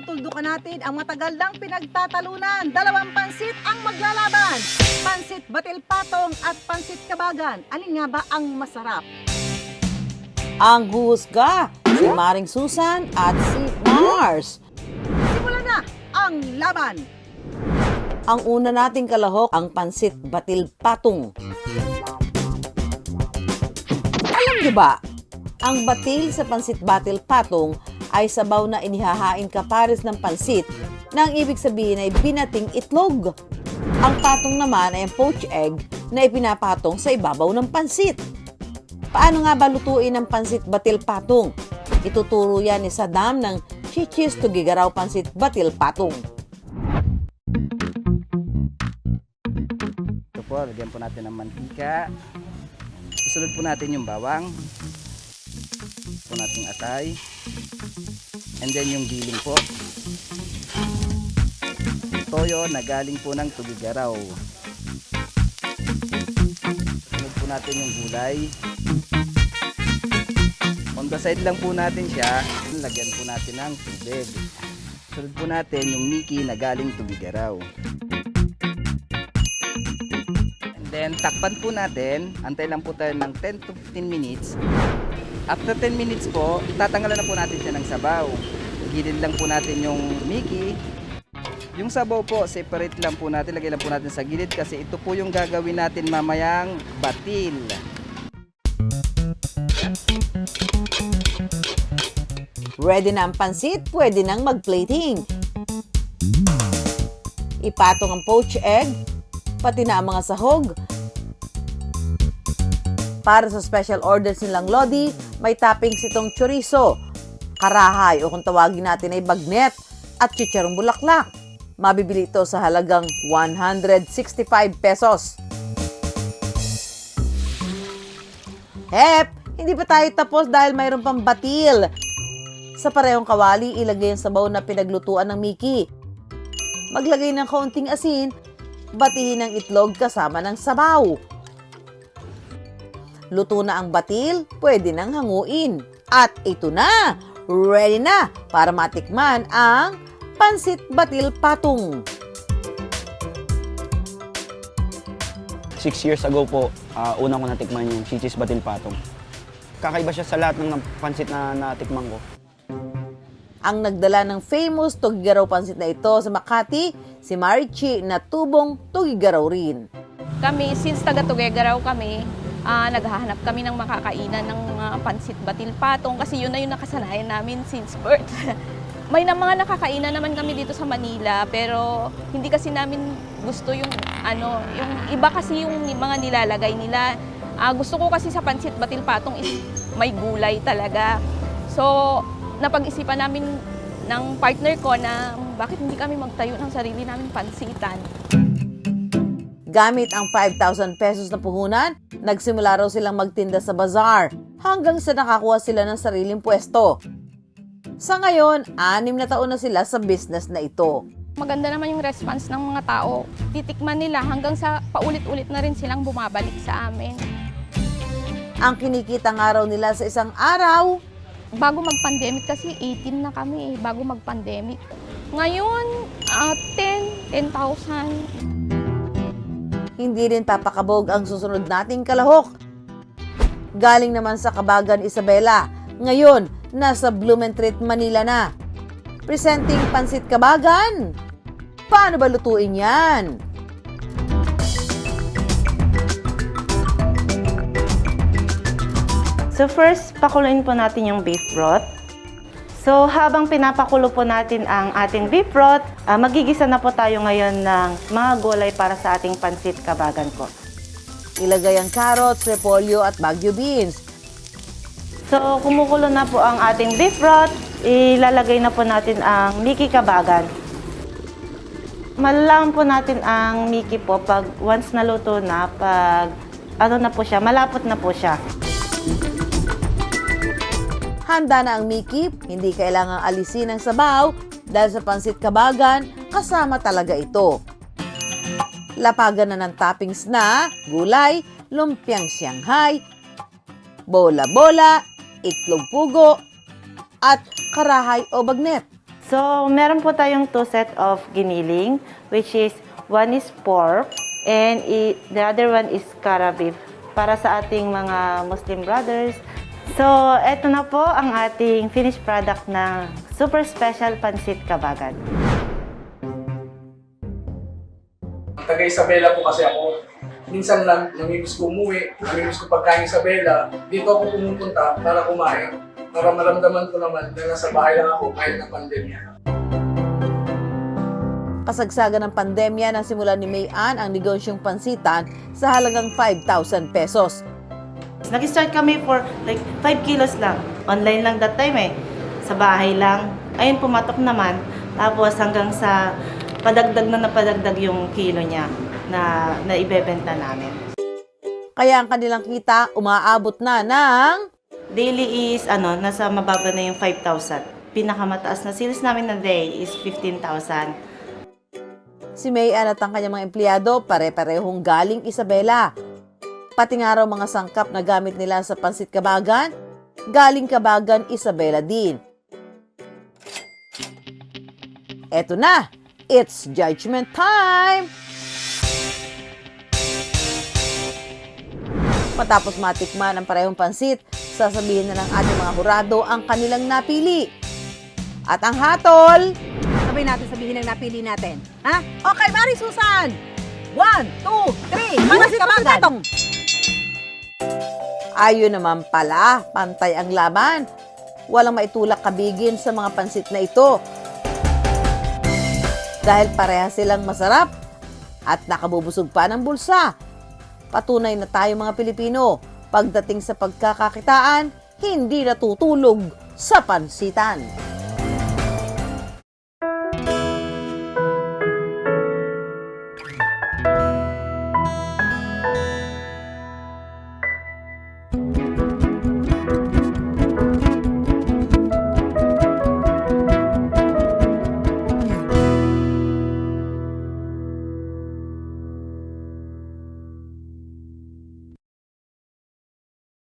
tutuldukan natin ang matagal nang pinagtatalunan. Dalawang pansit ang maglalaban. Pansit Batil Patong at Pansit Kabagan. Alin nga ba ang masarap? Ang huhusga, si Maring Susan at si Mars. Simulan na ang laban. Ang una nating kalahok, ang Pansit Batil Patong. Alam niyo ba, ang batil sa Pansit Batil Patong ay sabaw na inihahain kapares ng pansit na ang ibig sabihin ay binating itlog. Ang patong naman ay ang poached egg na ipinapatong sa ibabaw ng pansit. Paano nga ba lutuin ang Pansit Batil Patong? Ituturo yan ni Saddam ng Chichis Tugigaraw Pansit Batil Patong. Ito po, lagyan po natin ng mantika. Susunod po natin yung bawang. Po nating atay. And then yung giling po. Toyo na galing po ng Tugigaraw. Sunod po natin yung gulay. On the side lang po natin siya. Lagyan po natin ng tubig. Sunod po natin yung Miki na galing Tugigaraw. And then takpan po natin. Antay lang po tayo ng 10 to 15 minutes. After 10 minutes po, tatanggalan na po natin siya ng sabaw. Gilid lang po natin yung Miki. Yung sabaw po, separate lang po natin. Lagay lang po natin sa gilid kasi ito po yung gagawin natin mamayang batil. Ready na ang pansit, pwede nang mag-plating. Ipatong ang poached egg, pati na ang mga sahog. Para sa special orders nilang Lodi, may toppings itong chorizo, karahay o kung tawagin natin ay bagnet at chicharong bulaklak. Mabibili ito sa halagang 165 pesos. Hep! Hindi pa tayo tapos dahil mayroon pang batil. Sa parehong kawali, ilagay ang sabaw na pinaglutuan ng Miki. Maglagay ng kaunting asin, batihin ang itlog kasama ng sabaw. Luto na ang batil, pwede nang hanguin. At ito na, ready na para matikman ang Pansit Batil Patong. 6 years ago po, una ko natikman yung Chichis Batil Patong. Kakaiba siya sa lahat ng pansit na natikman ko. Ang nagdala ng famous Tugigaraw pansit na ito sa Makati, si Marichi na tubong Tugigaraw rin. Kami, since taga Tugigaraw kami, naghahanap kami ng makakainan ng Pansit Batil Patong kasi yun na yung nakasanayan namin since birth. May mga nakakainan naman kami dito sa Manila pero hindi kasi namin gusto yung yung iba kasi yung mga nilalagay nila. Gusto ko kasi sa Pansit Batil Patong is may gulay talaga. So, napag-isipan namin ng partner ko na bakit hindi kami magtayo ng sarili naming pansitan. Gamit ang 5,000 pesos na puhunan, nagsimula raw silang magtinda sa bazaar hanggang sa nakakuha sila ng sariling pwesto. Sa ngayon, 6 na taon na sila sa business na ito. Maganda naman yung response ng mga tao. Titikman nila hanggang sa paulit-ulit na rin silang bumabalik sa amin. Ang kinikita nga raw nila sa isang araw, Bago mag-pandemic kasi 18 na kami bago mag-pandemic. Ngayon, 10,000. hindi rin papakabog ang susunod nating kalahok. Galing naman sa Kabagan, Isabela. Ngayon, nasa Blumentritt, Manila na. Presenting Pansit Kabagan. Paano ba lutuin yan? So first, pakuluin po natin yung beef broth. So habang pinapakulo po natin ang ating beef broth, magigisa na po tayo ngayon ng mga gulay para sa ating Pansit Kabagan po. Ilagay ang carrots, repolyo at Baguio beans. So kumukulo na po ang ating beef broth, ilalagay na po natin ang Miki Kabagan. Malalaman po natin ang Miki po pag once naluto na, pag na po siya, malapot na po siya. Handa na ang Miki, hindi kailangang alisin ang sabaw dahil sa Pansit Kabagan, kasama talaga ito. Lapagan na ng toppings na gulay, lumpiang Shanghai, bola-bola, itlog pugo, at karahay o bagnet. So, meron po tayong 2 set of giniling, which is one is pork and the other one is cara beef para sa ating mga Muslim brothers. So, eto na po ang ating finished product ng super special pansit kabagan. Taga Isabela po kasi ako. Minsan lang, namimiss ko umuwi, namimiss ko pagkain Isabela. Dito ako pumupunta para kumain, para maramdaman ko naman na nasa bahay lang ako kahit na pandemya. Kasagsagan ng pandemya nang simulan ni May Ann ang negosyong pansitan sa halagang 5,000 pesos. Nag-start kami for like 5 kilos lang. Online lang that time eh. Sa bahay lang. Ayun, pumatok naman. Tapos hanggang sa padagdag na napadagdag yung kilo niya na ibebenta namin. Kaya ang kanilang kita umaabot na ng Daily is nasa mababa na yung 5,000. Pinakamataas na sales namin na day is 15,000. si May Ann at ang kanyang mga empleyado pare-parehong galing Isabela. Pati nga raw mga sangkap na gamit nila sa pansit kabagan, galing Kabagan, Isabela din. Eto na, it's judgment time! Matapos matikman ang parehong pansit, sasabihin na ng ating mga hurado ang kanilang napili. At ang hatol, Sabay natin sabihin ang napili natin. Ha? Okay, Mari Susan! 1, 2, 3, pansit kabagan! ayun naman pala, pantay ang laban. Walang maitulak kabigin sa mga pansit na ito. Dahil pareha silang masarap at nakabubusog pa ng bulsa. Patunay na tayo mga Pilipino, pagdating sa pagkakakitaan, hindi natutulog sa pansitan.